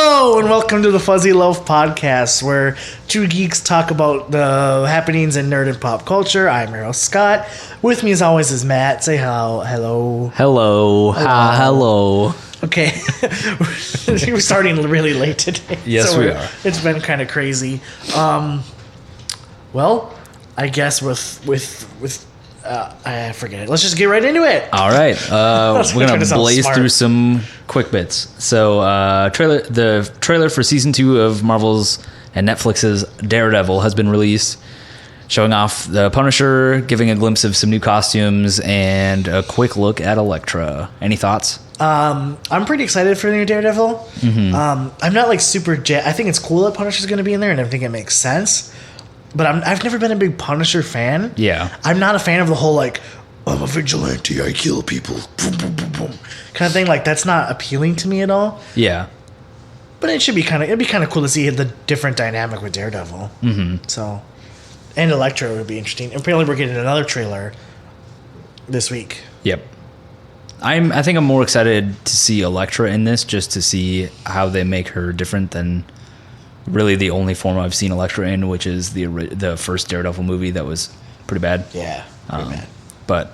Hello and welcome to the Fuzzy Loaf Podcast, where two geeks talk about the happenings in nerd and pop culture. I'm your host, Scott. With me, as always, is Matt. Say hello. Hello. Hello. Okay, we're starting really late today. Yes, we are. It's been kind of crazy. Well, I guess with I forget it. Let's just get right into it. All right. We're going to blaze smart. through some quick bits. So, the trailer for season 2 of Marvel's and Netflix's Daredevil has been released, showing off the Punisher, giving a glimpse of some new costumes, and a quick look at Elektra. Any thoughts? I'm pretty excited for the new Daredevil. Mm-hmm. I'm not like super I think it's cool that Punisher's going to be in there, and I think it makes sense. But I've never been a big Punisher fan. Yeah. I'm not a fan of the whole, like, I'm a vigilante, I kill people, boom, boom, boom, boom, kind of thing. Like, that's not appealing to me at all. Yeah. But it'd be kind of cool to see the different dynamic with Daredevil. Mm-hmm. So, and Elektra would be interesting. Apparently we're getting another trailer this week. Yep. I think I'm more excited to see Elektra in this, just to see how they make her different than really the only form I've seen Elektra in, which is the first Daredevil movie that was pretty bad. Yeah, pretty bad. But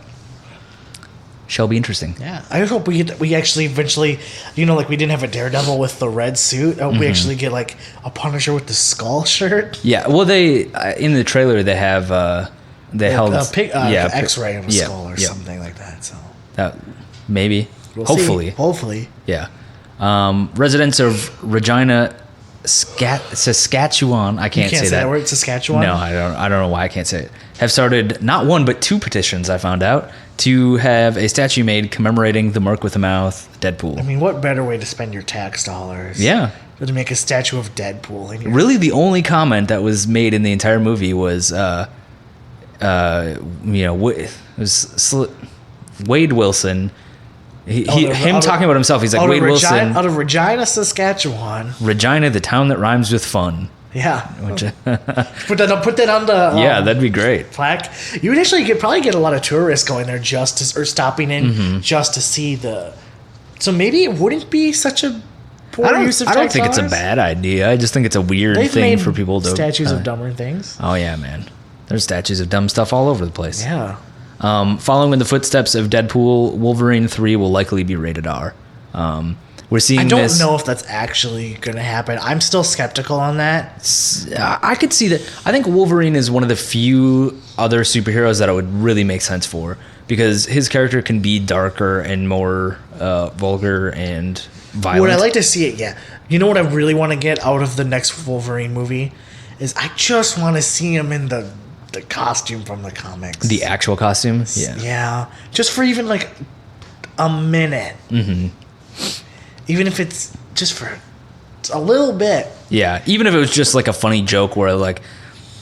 shall be interesting. Yeah, I hope we actually eventually, like we didn't have a Daredevil with the red suit. I hope we actually get like a Punisher with the skull shirt. Yeah, well, they in the trailer they have held X-ray on a skull or something like that. So that maybe, we'll hopefully, see. Yeah. Residents of Regina, Saskatchewan. I can't say that word, Saskatchewan. No, I don't know why I can't say it. Have started not one but two petitions. I found out to have a statue made commemorating the Mark with the Mouth, Deadpool. I mean, what better way to spend your tax dollars? Yeah, than to make a statue of Deadpool. Really, the only comment that was made in the entire movie was, it was Wade Wilson. Talking about himself. He's like, Wade Wilson. Out of Regina, Saskatchewan. Regina, the town that rhymes with fun. Yeah. Put that on the yeah, that'd be great. Plaque. You would actually probably get a lot of tourists going there or stopping in just to see the. So maybe it wouldn't be such a poor use of tax I don't think dollars? it's a bad idea. I just think it's a weird thing for people to. Statues of dumber things. Oh, yeah, man. There's statues of dumb stuff all over the place. Yeah. Following in the footsteps of Deadpool, Wolverine 3 will likely be rated R. We're seeing. I don't know if that's actually going to happen. I'm still skeptical on that. I could see that. I think Wolverine is one of the few other superheroes that it would really make sense for, because his character can be darker and more vulgar and violent. Would I like to see it? Yeah. You know what I really want to get out of the next Wolverine movie is I just want to see him in the costume from the comics. The actual costume? Yeah. Yeah. Just for even like a minute. Mm-hmm. Even if it's just for a little bit. Yeah. Even if it was just like a funny joke where like,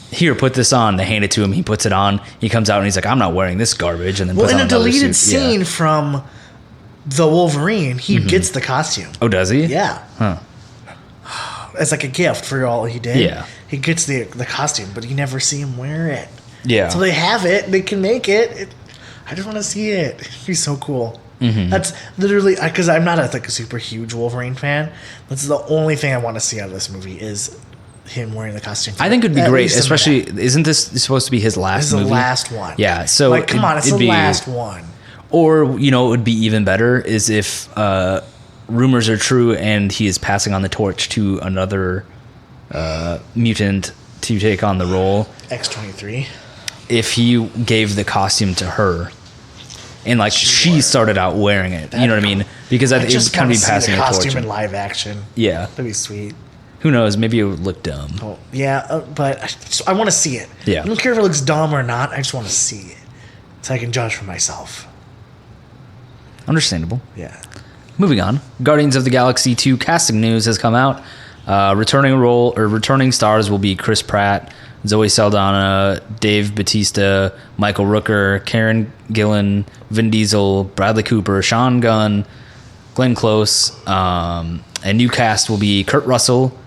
here, put this on. They hand it to him. He puts it on. He comes out and he's like, I'm not wearing this garbage. And then puts on another suit. In a deleted scene from the Wolverine, he gets the costume. Oh, does he? Yeah. Huh. As like a gift for all he did. Yeah. He gets the costume, but you never see him wear it. Yeah. So they have it. They can make it. I just want to see it. It'd be so cool. Mm-hmm. That's literally because I'm not a super huge Wolverine fan. That's the only thing I want to see out of this movie is him wearing the costume. I think it'd be great, especially isn't this supposed to be his last movie? This is the last one. Yeah. So like, come on, it's the last one. Or it would be even better is if rumors are true and he is passing on the torch to another mutant to take on the role. X-23. If he gave the costume to her and like she started out wearing it, you know what I mean? Because I think it's kind of be passing a torch. Costume in live action. Yeah. That'd be sweet. Who knows? Maybe it would look dumb. Oh, yeah, but I want to see it. Yeah. I don't care if it looks dumb or not. I just want to see it so I can judge for myself. Understandable. Yeah. Moving on, Guardians of the Galaxy 2 casting news has come out. Returning stars will be Chris Pratt, Zoe Saldana, Dave Bautista, Michael Rooker, Karen Gillan, Vin Diesel, Bradley Cooper, Sean Gunn, Glenn Close. A new cast will be Kurt Russell,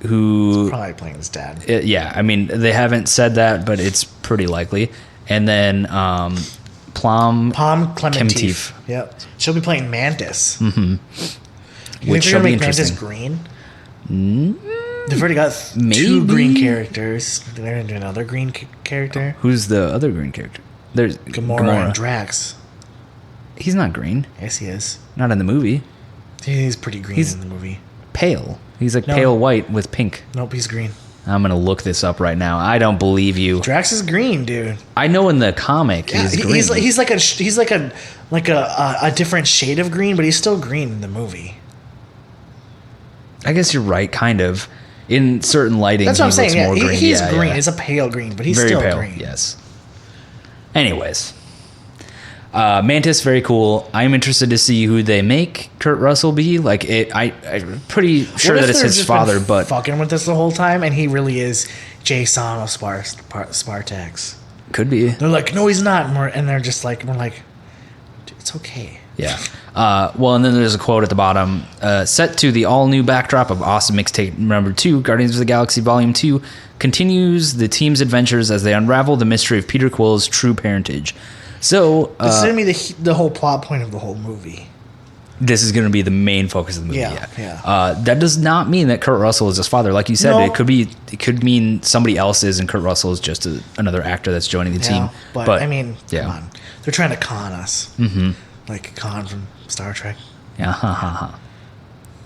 who... He's probably playing his dad. I mean, they haven't said that, but it's pretty likely. And then Pom Klementif. Yep. She'll be playing Mantis. Mm-hmm. Which shall be make interesting. Mantis green? They've already got two Maybe. green characters. They're going to do another green character. Who's the other green character? There's Gamora and Drax. He's not green. Yes, he is. Not in the movie. He's pretty green in the movie. Pale. He's like pale white with pink. Nope, he's green. I'm going to look this up right now. I don't believe you. Drax is green, dude. I know in the comic he's green. He's like a different shade of green, but he's still green in the movie. I guess you're right, kind of. In certain lighting, that's what I'm saying. Yeah, more green. He's green. It's a pale green, but he's very still pale, green. Yes. Anyways, Mantis, very cool. I'm interested to see who they make Kurt Russell be. Like, I'm pretty sure that it's his father, but fucking with us the whole time, and he really is Jason of Spartax. Could be. They're like, no, he's not, and they're just like, we're like, it's okay. Yeah. Well, and then there's a quote at the bottom. Set to the all-new backdrop of Awesome Mixtape number 2, Guardians of the Galaxy Volume 2 continues the team's adventures as they unravel the mystery of Peter Quill's true parentage. So this is going to be the whole plot point of the whole movie. This is going to be the main focus of the movie. Yeah. That does not mean that Kurt Russell is his father. Like you said, No. it could mean somebody else is, and Kurt Russell is just another actor that's joining the team. But I mean, come on. They're trying to con us. Mm-hmm. Like Khan from Star Trek. Yeah,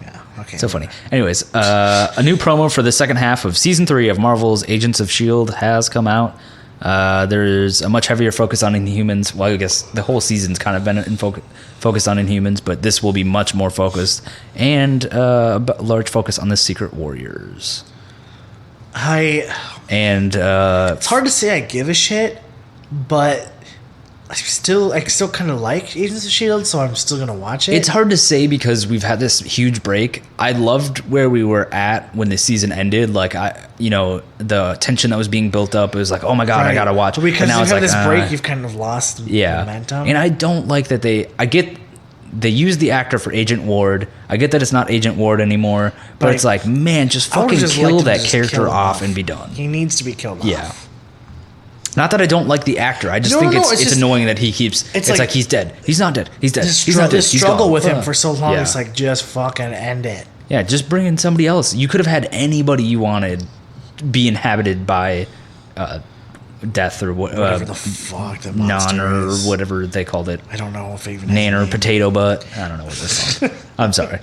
Yeah, okay. So funny. Anyways, a new promo for the second half of Season 3 of Marvel's Agents of S.H.I.E.L.D. has come out. There's a much heavier focus on Inhumans. Well, I guess the whole season's kind of been focused on Inhumans, but this will be much more focused, and a large focus on the Secret Warriors. It's hard to say I give a shit, but I still kind of like Agents of S.H.I.E.L.D., so I'm still gonna watch it. It's hard to say because we've had this huge break. I loved where we were at when the season ended. Like the tension that was being built up. It was like, oh my god, I gotta watch. But because now you've it's had like, this break, you've kind of lost momentum. And I don't like that they use the actor for Agent Ward. I get that it's not Agent Ward anymore, but it's like, man, just fucking kill that character off and be done. He needs to be killed off. Yeah. Not that I don't like the actor. I just think it's annoying that he keeps... It's like he's dead. He's not dead. He's dead. He's not dead. This struggle with him for so long, it's like, just fucking end it. Yeah, just bring in somebody else. You could have had anybody you wanted be inhabited by death or whatever the fuck the monster Nan or is. whatever they called it. I don't know if they even Nan or potato butt. I don't know what this called. I'm sorry.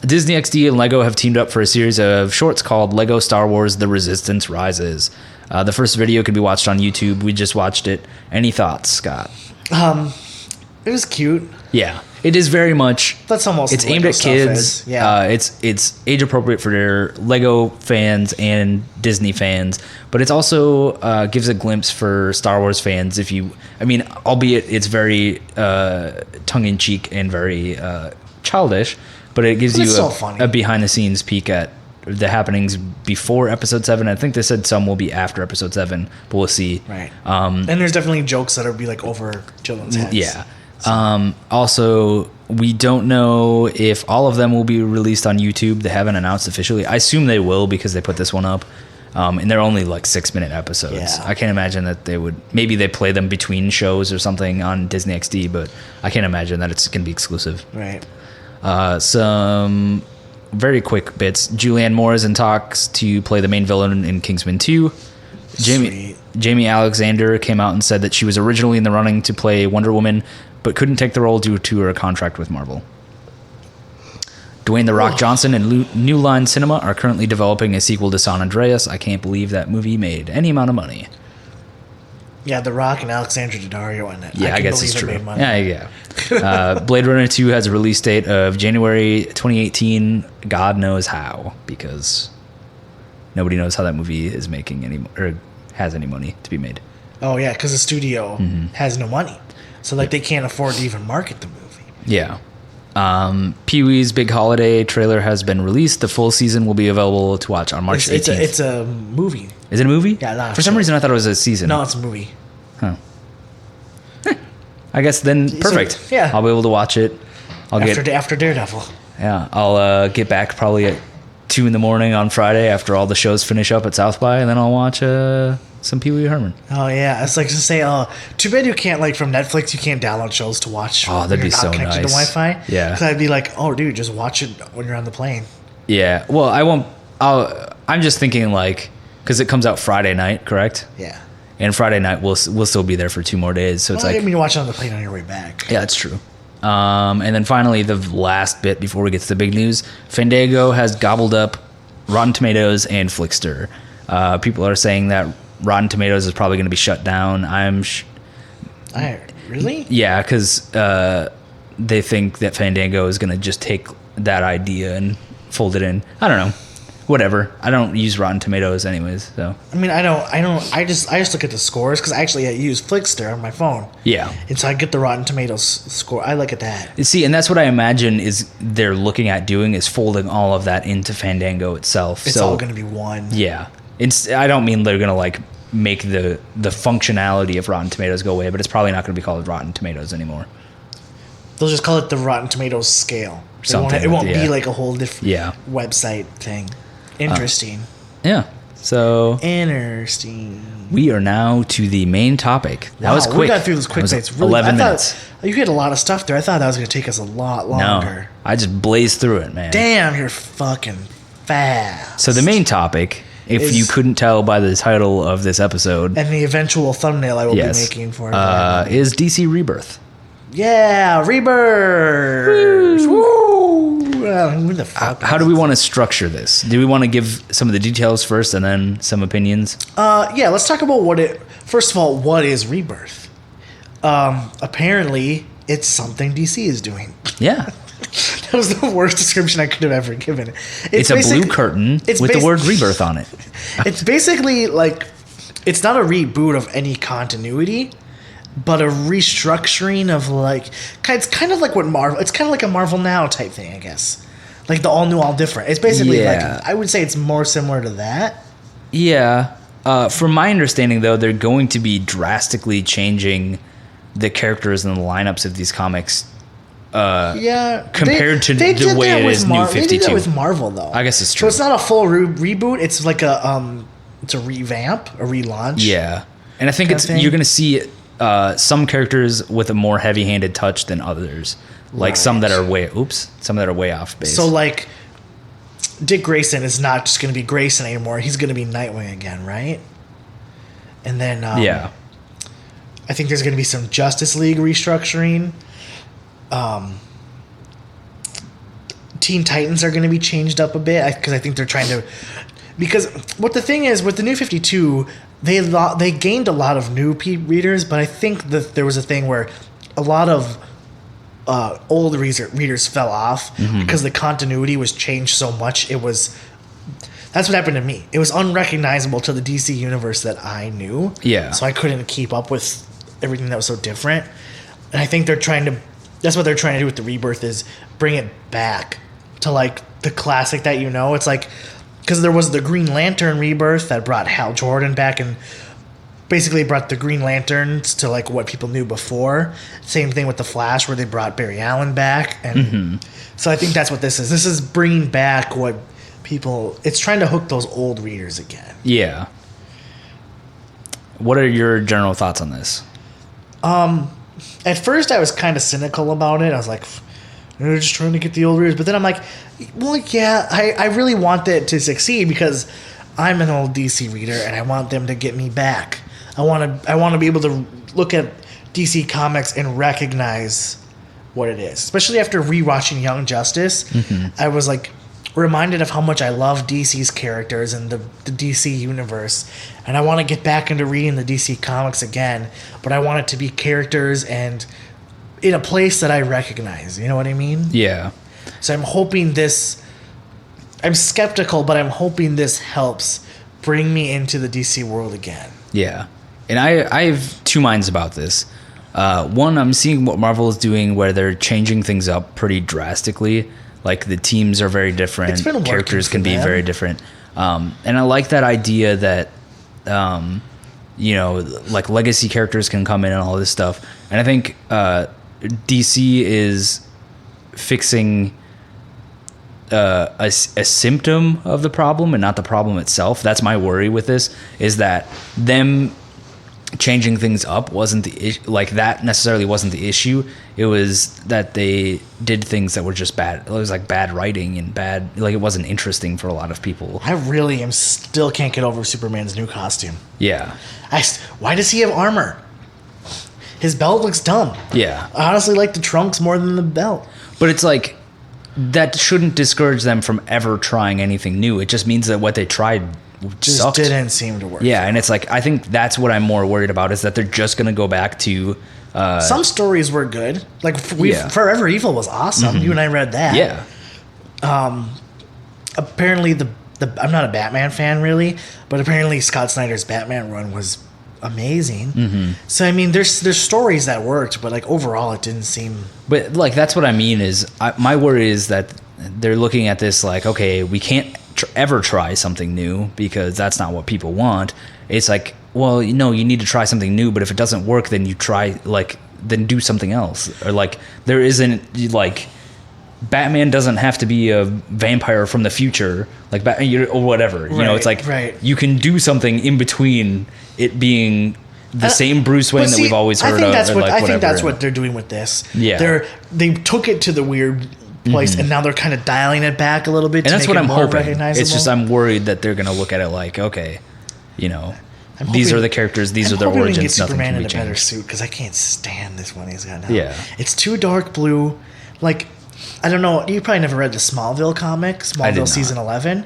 Disney XD and Lego have teamed up for a series of shorts called Lego Star Wars The Resistance Rises. The first video can be watched on YouTube. We just watched it. Any thoughts, Scott? It was cute. Yeah. It is very much... That's almost it's aimed at kids. Yeah. It's age appropriate for Lego fans and Disney fans, but it's also gives a glimpse for Star Wars fans. Albeit it's very tongue in cheek and very childish, but it gives you a behind the scenes peek at the happenings before Episode 7. I think they said some will be after Episode 7, but we'll see. Right. And there's definitely jokes that'll be like over children's heads. Yeah. Also, we don't know if all of them will be released on YouTube. They haven't announced officially. I assume they will because they put this one up. And they're only like 6-minute episodes. Yeah. I can't imagine that they would... Maybe they play them between shows or something on Disney XD, but I can't imagine that it's going to be exclusive. Right. Some very quick bits. Julianne Moore is in talks to play the main villain in Kingsman 2. Jamie Alexander came out and said that she was originally in the running to play Wonder Woman, but couldn't take the role due to her contract with Marvel. Dwayne "The Rock" Johnson and New Line Cinema are currently developing a sequel to San Andreas. I can't believe that movie made any amount of money. Yeah, The Rock and Alexandra Daddario in it. Yeah, I guess it's true. Yeah. Blade Runner 2 has a release date of January 2018. God knows how, because nobody knows how that movie is making any or has any money to be made. Oh yeah, because the studio has no money, so they can't afford to even market the movie. Yeah. Pee-wee's Big Holiday trailer has been released. The full season will be available to watch on March 18th. It's a movie. Is it a movie? Yeah. For some reason, I thought it was a season. No, it's a movie. Huh. I guess then perfect. So, yeah. I'll be able to watch it. After Daredevil. Yeah. I'll get back probably at 2 a.m. on Friday after all the shows finish up at South by, and then I'll watch some Pee Wee Herman. Oh yeah, it's like to say, too bad you can't from Netflix. You can't download shows to watch. Oh, that'd be so nice. Connected to Wi-Fi. Yeah, because I'd be like, oh dude, just watch it when you're on the plane. Yeah. Well, I won't. I'm just thinking like, because it comes out Friday night, correct? Yeah. And Friday night we'll still be there for 2 more days. So it's like, I mean, you watch it on the plane on your way back. Yeah, that's true. And then finally, the last bit before we get to the big news, Fandango has gobbled up Rotten Tomatoes and Flickster. People are saying that Rotten Tomatoes is probably going to be shut down. Really? Yeah, because they think that Fandango is going to just take that idea and fold it in. I don't know. Whatever. I don't use Rotten Tomatoes anyways, so. I mean, I just look at the scores because I use Flickster on my phone. Yeah. And so I get the Rotten Tomatoes score. I look at that. See, and that's what I imagine is they're looking at doing is folding all of that into Fandango itself. It's all going to be one. Yeah. I don't mean they're going to like make the functionality of Rotten Tomatoes go away, but it's probably not going to be called Rotten Tomatoes anymore. They'll just call it the Rotten Tomatoes scale. Something. It won't be like a whole different website thing. Interesting. Yeah. So interesting. We are now to the main topic. That was quick. We got through those quick bits. Really, 11 minutes. You had a lot of stuff there. I thought that was going to take us a lot longer. No, I just blazed through it, man. Damn, you're fucking fast. So the main topic, if you couldn't tell by the title of this episode, and the eventual thumbnail I will be making for it, is DC Rebirth. Yeah, Rebirth. Woo! Who the fuck? How do we want to structure this? Do we want to give some of the details first and then some opinions? Yeah, let's talk about first of all, what is Rebirth? Apparently, it's something DC is doing. Yeah. That was the worst description I could have ever given. It's a blue curtain with the word Rebirth on it. It's basically like, it's not a reboot of any continuity, but a restructuring of like, it's kind of like what Marvel, it's kind of like a Marvel Now type thing, I guess. Like the all new, all different. It's basically like, I would say it's more similar to that. Yeah. From my understanding, though, they're going to be drastically changing the characters and the lineups of these comics. Compared to the way it is New 52. They did that with Marvel, though. I guess it's true. So it's not a full reboot. It's like it's a revamp, a relaunch. Yeah. And I think you're going to see some characters with a more heavy-handed touch than others. Like some that are way off base. So like Dick Grayson is not just going to be Grayson anymore. He's going to be Nightwing again, right? And then I think there's going to be some Justice League restructuring. Teen Titans are going to be changed up a bit because I think they're trying to. Because what the thing is with the New 52, they gained a lot of new readers, but I think that there was a thing where a lot of old readers fell off because the continuity was changed so much. That's what happened to me. It was unrecognizable to the DC universe that I knew. Yeah. So I couldn't keep up with everything that was so different. And I think that's what they're trying to do with the Rebirth is bring it back to like the classic that It's like, because there was the Green Lantern Rebirth that brought Hal Jordan back and basically brought the Green Lanterns to like what people knew before. Same thing with the Flash where they brought Barry Allen back. And so I think that's what this is. This is bringing back what it's trying to hook those old readers again. Yeah. What are your general thoughts on this? At first I was kind of cynical about it. I was like, they're just trying to get the old readers. But then I'm like, well, yeah, I really want that to succeed because I'm an old DC reader and I want them to get me back. I want to be able to look at DC Comics and recognize what it is. Especially after rewatching Young Justice, I was like reminded of how much I love DC's characters and the DC universe. And I want to get back into reading the DC Comics again, but I want it to be characters and in a place that I recognize. You know what I mean? Yeah. So I'm hoping I'm skeptical, but I'm hoping this helps bring me into the DC world again. Yeah. And I have two minds about this. One, I'm seeing what Marvel is doing where they're changing things up pretty drastically. Like the teams are very different. It's been characters can be very different. And I like that idea that, like legacy characters can come in and all this stuff. And I think DC is fixing a symptom of the problem and not the problem itself. That's my worry with this, is that them changing things up wasn't that necessarily wasn't the issue. It was that they did things that were just bad. It was like bad writing and bad, like it wasn't interesting for a lot of people. I really still can't get over Superman's new costume. Yeah. Why does he have armor? His belt looks dumb. Yeah. I honestly like the trunks more than the belt. But it's like, that shouldn't discourage them from ever trying anything new. It just means that what they tried just sucked. Didn't seem to work. Yeah, and it's like, I think that's what I'm more worried about, is that they're just going to go back to... some stories were good. Like, Forever Evil was awesome. You and I read that. Yeah. Apparently, I'm not a Batman fan, really, but apparently Scott Snyder's Batman run was amazing. So, I mean, there's stories that worked, but, like, overall, it didn't seem... But, like, that's what I mean is... my worry is that they're looking at this like, okay, we can't ever try something new because that's not what people want. It's like, well, you need to try something new, but if it doesn't work, then you try, like, then do something else. Or, like, there isn't, like, Batman doesn't have to be a vampire from the future, like, or whatever. You know, it's like, you can do something in between it being the same Bruce Wayne that we've always heard of. I think that's what they're doing with this. Yeah. They took it to the weird place, and now they're kind of dialing it back a little bit. And that's what I'm hoping. Recognizable. It's just I'm worried that they're going to look at it like, okay, these are the characters, these are their origins. Get nothing Superman can be in a better changed. suit because I can't stand this one he's got now. Yeah, it's too dark blue. Like, I don't know. You probably never read the Smallville comic, Smallville season 11.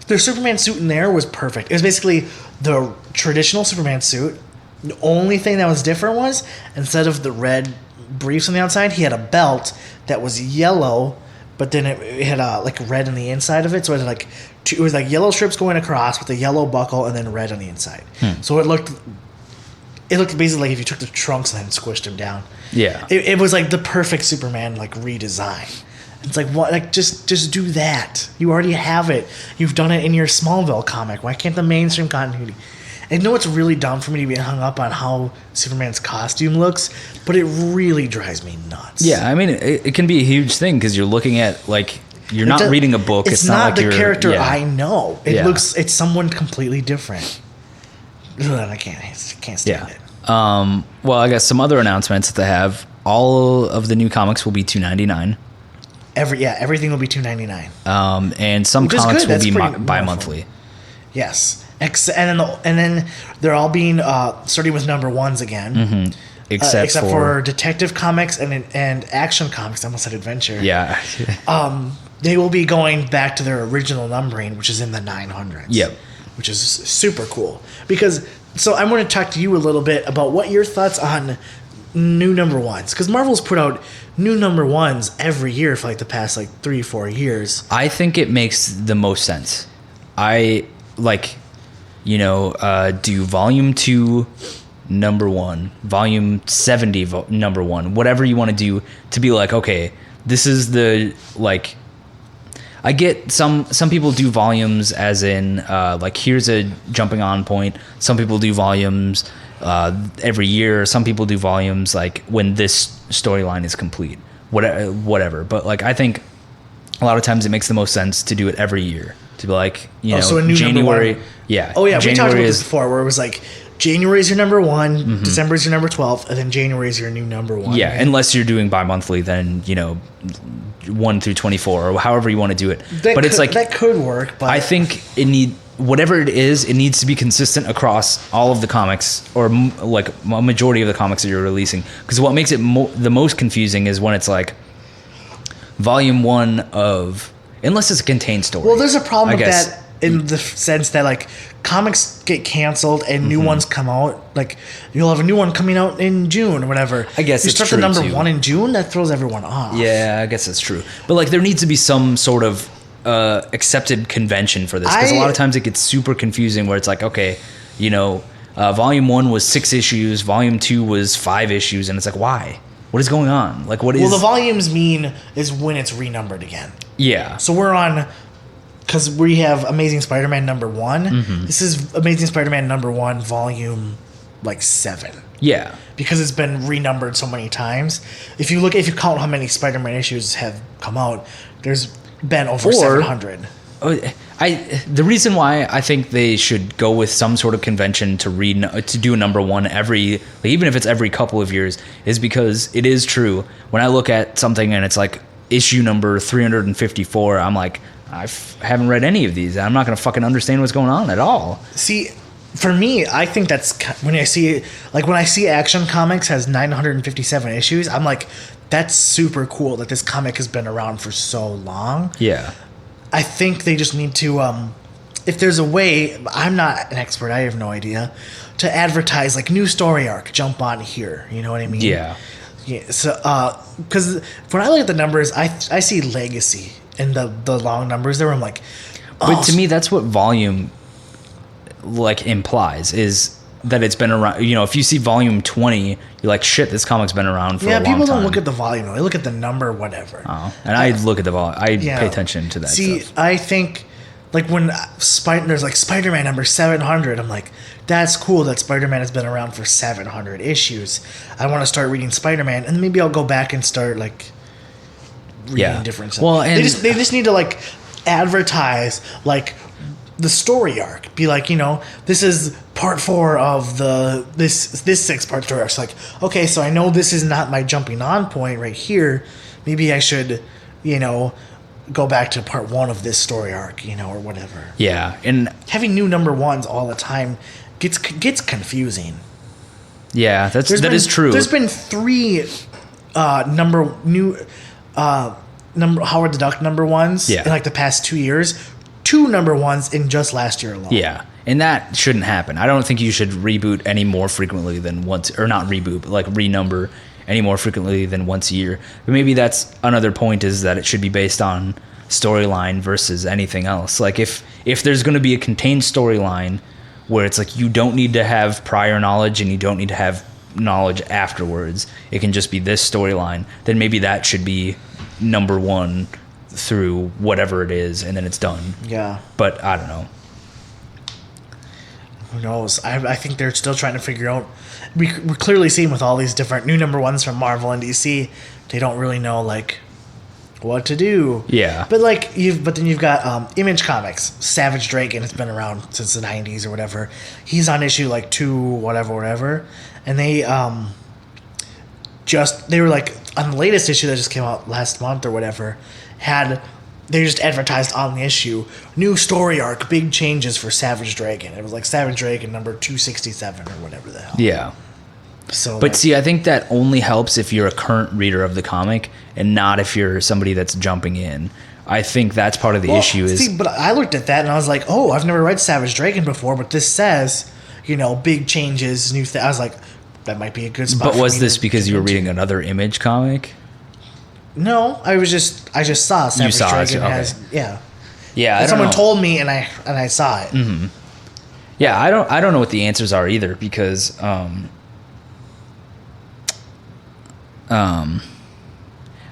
Their Superman suit in there was perfect. It was basically the traditional Superman suit. The only thing that was different was, instead of the red briefs on the outside, he had a belt that was yellow, but then it had like red on the inside of it. So it had it was like yellow strips going across with a yellow buckle and then red on the inside. So it looked basically like if you took the trunks and then squished them down. Yeah, it was like the perfect Superman like redesign. It's like, what? Like, just do that. You already have it. You've done it in your Smallville comic. Why can't the mainstream continuity? And you know what's really dumb for me to be hung up on how Superman's costume looks, but it really drives me nuts. Yeah, I mean, it can be a huge thing because you're looking at, like, you're not reading a book. It's not like the character I know. It's someone completely different. Ugh, I can't stand it. Well, I guess some other announcements that they have. All of the new comics will be $2.99. Everything will be $2.99. And some comics will be bi-monthly. Yes. And then they're all being starting with number ones again. Except for Detective Comics and Action Comics. I almost said Adventure. Yeah. They will be going back to their original numbering, which is in the 900s. Yep. Which is super cool. So I'm going to talk to you a little bit about what your thoughts on new number ones, because Marvel's put out new number ones every year for like the past 3-4 years. I think it makes the most sense. I do volume 2 number 1, volume 70 number 1, whatever you want to do to be like, okay, this is the I get some people do volumes as in here's a jumping on point. Some people do volumes every year. Some people do volumes when this storyline is complete, whatever. But I think a lot of times it makes the most sense to do it every year, to be so a new January. Yeah. Oh yeah, we talked about this before, where it was January is your number 1, December is your number 12, and then January is your new number 1. Yeah, unless you're doing bi-monthly, then 1 through 24 or however you want to do it. That could work, but I think whatever it is, it needs to be consistent across all of the comics, or a majority of the comics that you're releasing. Because what makes it the most confusing is when it's volume 1 of, unless it's a contained story. Well, there's a problem with that in the sense that comics get canceled and new ones come out. You'll have a new one coming out in June or whatever. I guess you start the number 1 in June, that throws everyone off. Yeah, I guess that's true. But there needs to be some sort of accepted convention for this, because a lot of times it gets super confusing where it's okay, volume 1 was 6 issues, volume 2 was 5 issues, and it's why? What is going on? What is? Well, the volumes is when it's renumbered again. Yeah. So we're on, because we have Amazing Spider-Man number 1. This is Amazing Spider-Man number 1, volume 7. Yeah. Because it's been renumbered so many times. If you count how many Spider-Man issues have come out, there's been over 700. The reason why I think they should go with some sort of convention to do a number one even if it's every couple of years, is because it is true. When I look at something and it's like issue number 354, I'm like, I haven't read any of these. I'm not going to fucking understand what's going on at all. See, for me, I think that's when I see Action Comics has 957 issues, I'm like, that's super cool that this comic has been around for so long. Yeah. I think they just need to, if there's a way, I'm not an expert, I have no idea, to advertise like new story arc, jump on here. You know what I mean? Yeah. So, because when I look at the numbers, I see legacy in the long numbers there. I'm like, but to me, that's what volume like implies, is that it's been around. You know, if you see volume 20, you're like, shit, this comic's been around for a long time. Yeah, people don't look at the volume. They look at the number, whatever. Oh, and I look at the volume. I pay attention to that. See, stuff. I think like when there's like Spider-Man number 700, I'm like, that's cool that Spider-Man has been around for 700 issues. I want to start reading Spider-Man, and maybe I'll go back and start like reading different stuff. Well, and they just need to like advertise like the story arc. Be like, you know, this is part 4 of this 6-part story arc. It's like, okay, so I know this is not my jumping on point right here. Maybe I should, you know, go back to part 1 of this story arc, you know, or whatever. Yeah, and having new number ones all the time gets confusing. Yeah, that is true. There's been 3 Howard the Duck number ones in like the past 2 years. 2 number ones in just last year alone. Yeah, and that shouldn't happen. I don't think you should reboot any more frequently than once, or not reboot, but like renumber any more frequently than once a year. But maybe that's another point, is that it should be based on storyline versus anything else. Like if there's going to be a contained storyline where it's like you don't need to have prior knowledge and you don't need to have knowledge afterwards, it can just be this storyline, then maybe that should be number 1 through whatever it is, and then it's done. Yeah. But I don't know. Who knows? I think they're still trying to figure out. We're clearly seeing with all these different new number ones from Marvel and DC, they don't really know like what to do. Yeah. But like then you've got Image Comics. Savage Dragon has been around since the 90s or whatever. He's on issue like 2 whatever, and they were like on the latest issue that just came out last month or whatever, they just advertised on the issue, new story arc, big changes for Savage Dragon. It was like Savage Dragon number 267 or whatever the hell. Yeah. So, but see, I think that only helps if you're a current reader of the comic and not if you're somebody that's jumping in. I think that's part of the issue. But I looked at that and I was like, oh, I've never read Savage Dragon before, but this says, you know, big changes, new things. I was like, that might be a good spot. But was this because you were reading another Image comic? No, I just saw Savage Dragon has Yeah. Someone told me and I saw it. Mm-hmm. Yeah, I don't know what the answers are either, because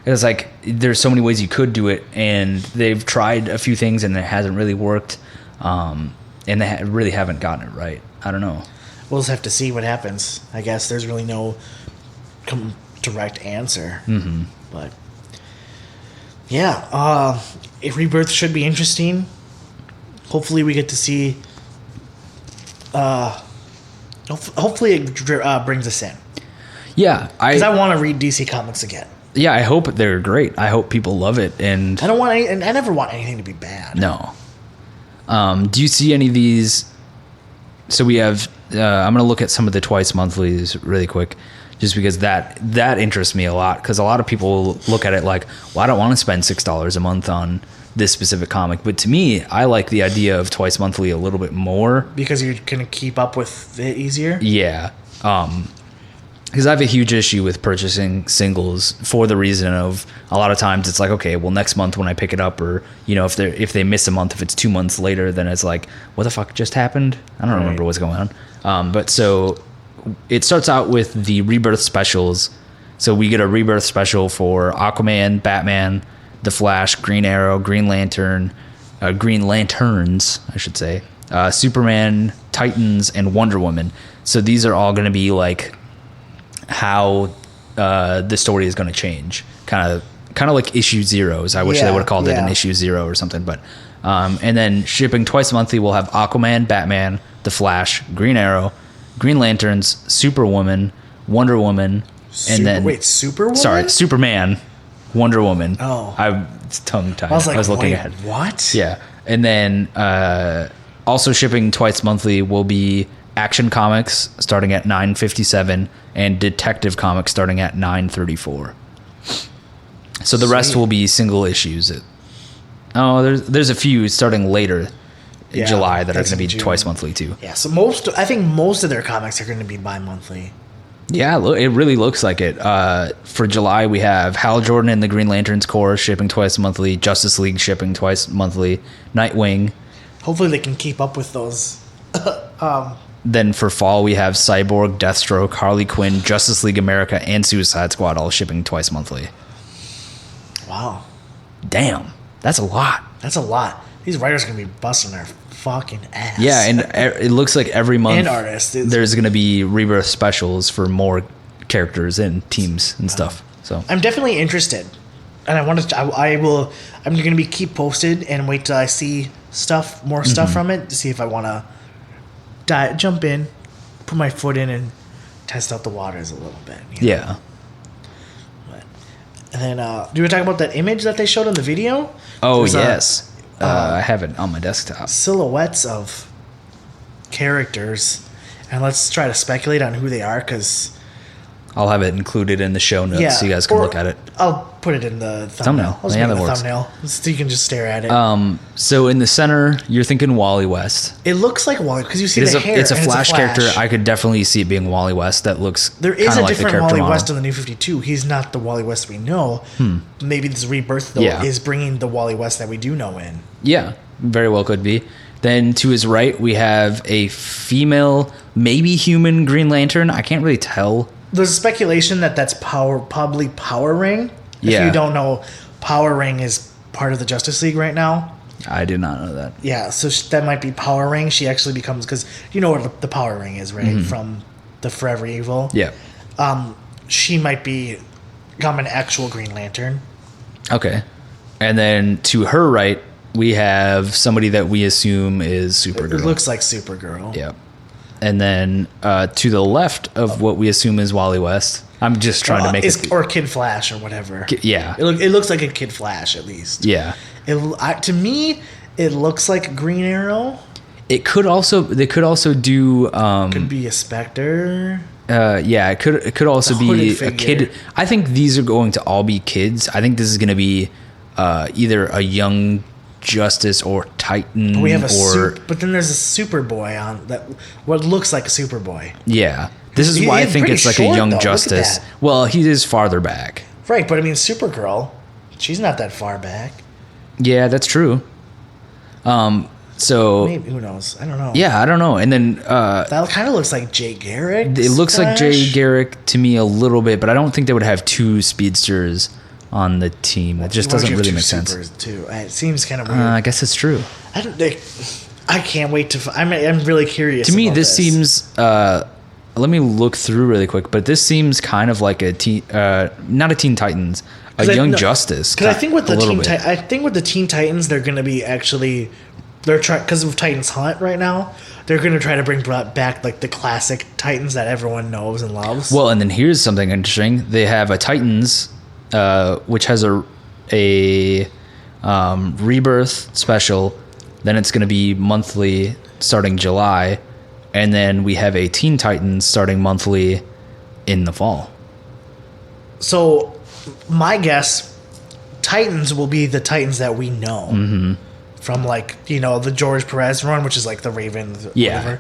it's like there's so many ways you could do it, and they've tried a few things and it hasn't really worked, and they really haven't gotten it right. I don't know. We'll just have to see what happens. I guess there's really no direct answer. Mm-hmm. But yeah, Rebirth should be interesting. Hopefully we get to see. Hopefully it brings us in. Yeah, because I want to read DC Comics again. Yeah, I hope they're great. I hope people love it, and I never want anything to be bad. No. Do you see any of these? So we have. I'm going to look at some of the twice monthlies really quick, just because that interests me a lot. Because a lot of people look at it like, well, I don't want to spend $6 a month on this specific comic. But to me, I like the idea of twice monthly a little bit more, because you're going to keep up with it easier. Yeah. Because I have a huge issue with purchasing singles for the reason of a lot of times it's like, okay, well, next month when I pick it up, or, you know, if they miss a month, if it's 2 months later, then it's like, what the fuck just happened? I don't remember what's going on. But so it starts out with the Rebirth specials. So we get a Rebirth special for Aquaman, Batman, The Flash, Green Arrow, Green Lantern, Green Lanterns, I should say, Superman, Titans, and Wonder Woman. So these are all going to be like how the story is going to change, kind of like issue zeros. I wish they would have called it an issue 0 or something, but And then shipping twice monthly, we'll have Aquaman, Batman, The Flash, Green Arrow, Green Lanterns, Superwoman, Wonder Woman, and then Superwoman? Sorry, Superman, Wonder Woman. Oh, I'm tongue tied. I was looking ahead. What? Yeah, and then also shipping twice monthly will be Action Comics starting at $9.57 and Detective Comics starting at $9.34. So the rest will be single issues. There's a few starting later in July that are going to be twice monthly too. Yeah, so I think most of their comics are going to be bi-monthly. Yeah, it really looks like it. For July, we have Hal Jordan and the Green Lanterns Corps shipping twice monthly, Justice League shipping twice monthly, Nightwing. Hopefully they can keep up with those. Then for fall, we have Cyborg, Deathstroke, Harley Quinn, Justice League America, and Suicide Squad all shipping twice monthly. Wow. Damn, that's a lot. That's a lot. These writers are going to be busting their fucking ass. Yeah, and it looks like every month and artists, there's going to be Rebirth specials for more characters and teams and stuff. So I'm definitely interested, and I'm going to be keep posted and wait till I see more stuff from it to see if I want to jump in, put my foot in, and test out the waters a little bit. Yeah. And then, do you want to talk about that image that they showed in the video? Oh, yes. I have it on my desktop. Silhouettes of characters. And let's try to speculate on who they are, because... I'll have it included in the show notes so you guys can look at it. I'll put it in the thumbnail. Yeah, that works. Thumbnail, so you can just stare at it. So in the center, you're thinking Wally West. It looks like Wally, because you see the hair. It's a Flash character. I could definitely see it being Wally West. That looks There is a like different the Wally model. West in the New 52. He's not the Wally West we know. Maybe this Rebirth, though, is bringing the Wally West that we do know in. Yeah, very well could be. Then to his right, we have a female, maybe human Green Lantern. I can't really tell. There's speculation that's probably Power Ring. If you don't know, Power Ring is part of the Justice League right now. I did not know that. Yeah, so that might be Power Ring. She actually becomes, because you know what the Power Ring is, right? From the Forever Evil. Yeah. She might become an actual Green Lantern. Okay. And then to her right, we have somebody that we assume is Supergirl. It looks like Supergirl. Yeah. And then to the left of what we assume is Wally West. I'm just trying to make it... Or Kid Flash or whatever. Yeah. It looks like a Kid Flash, at least. Yeah. To me, it looks like Green Arrow. They could also do... could be a Spectre. Yeah, it could also be a kid. I think these are going to all be kids. I think this is going to be either a young Justice or Titan. But we have but then there's a Superboy on that. What looks like a Superboy. Yeah, this is why I think it's like a young Justice. Well, he is farther back. Right, but I mean Supergirl, she's not that far back. Yeah, that's true. So maybe, who knows? I don't know. Yeah, I don't know. And then that kind of looks like Jay Garrick. It looks like Jay Garrick to me a little bit, but I don't think they would have two speedsters on the team. That just doesn't really make sense. Too. It seems kind of weird. I guess it's true. I can't wait to. I'm really curious. To me, this seems. Let me look through really quick, but this seems kind of like not a Teen Titans, a Young Justice. Because I think with the Teen Titans, they're going to be actually. They're trying, because of Titans Hunt right now, they're going to try to bring back like the classic Titans that everyone knows and loves. Well, and then here's something interesting. They have a Titans, which has a Rebirth special. Then it's going to be monthly starting July. And then we have a Teen Titans starting monthly in the fall. So my guess, Titans will be the Titans that we know. Mm-hmm. From the George Perez run, which is like the Raven, whatever.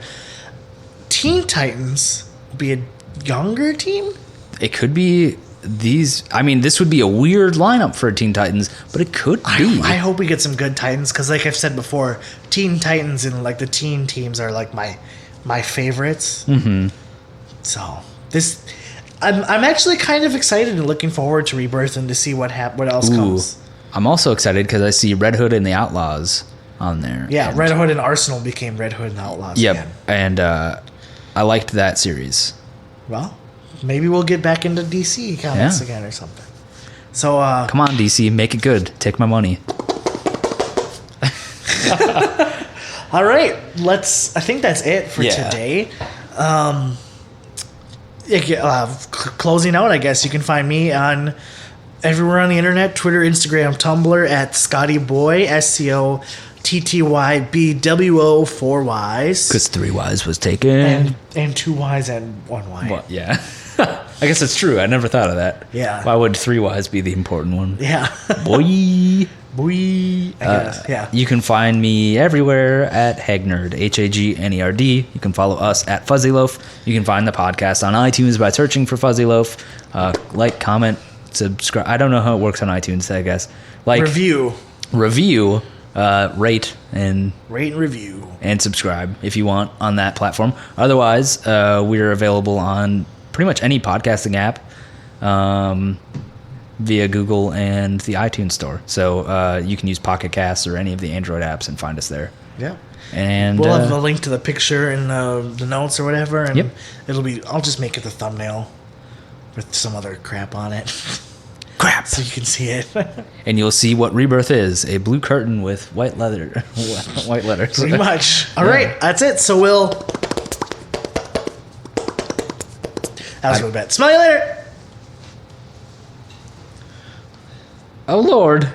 Teen Titans will be a younger team? It could be these. I mean, this would be a weird lineup for Teen Titans, but it could be. I hope we get some good Titans, because like I've said before, Teen Titans and like the teen teams are like my favorites. Mm-hmm. So I'm actually kind of excited and looking forward to Rebirth and to see what else comes. I'm also excited because I see Red Hood and the Outlaws on there. Yeah, Red Hood and Arsenal became Red Hood and the Outlaws again. And I liked that series. Well, maybe we'll get back into DC comics again or something. So come on, DC, make it good. Take my money. All right, I think that's it for today. Closing out, I guess you can find me on everywhere on the internet: Twitter, Instagram, Tumblr at Scotty Boy, SCOTTYBWO 4 Ys. Because 3 Ys was taken. And 2 Ys and 1 Y. Well, yeah. I guess it's true. I never thought of that. Yeah. Why would 3 Ys be the important one? Yeah. Boy. I guess. Yeah. You can find me everywhere at Hagnerd, HAGNERD. You can follow us at Fuzzy Loaf. You can find the podcast on iTunes by searching for Fuzzy Loaf. Like, comment, subscribe. I don't know how it works on iTunes, I guess. Like, review, rate and review, and subscribe if you want on that platform. Otherwise, we're available on pretty much any podcasting app via Google and the iTunes store. So you can use Pocket Casts or any of the Android apps and find us there. Yeah. And we'll have a link to the picture in the notes or whatever, and yep. I'll just make it the thumbnail with some other crap on it. Crap. So you can see it. And you'll see what Rebirth is: a blue curtain with white leather, white letters. Pretty much. All right, that's it. So we'll. That was really bad. Smell you later. Oh Lord.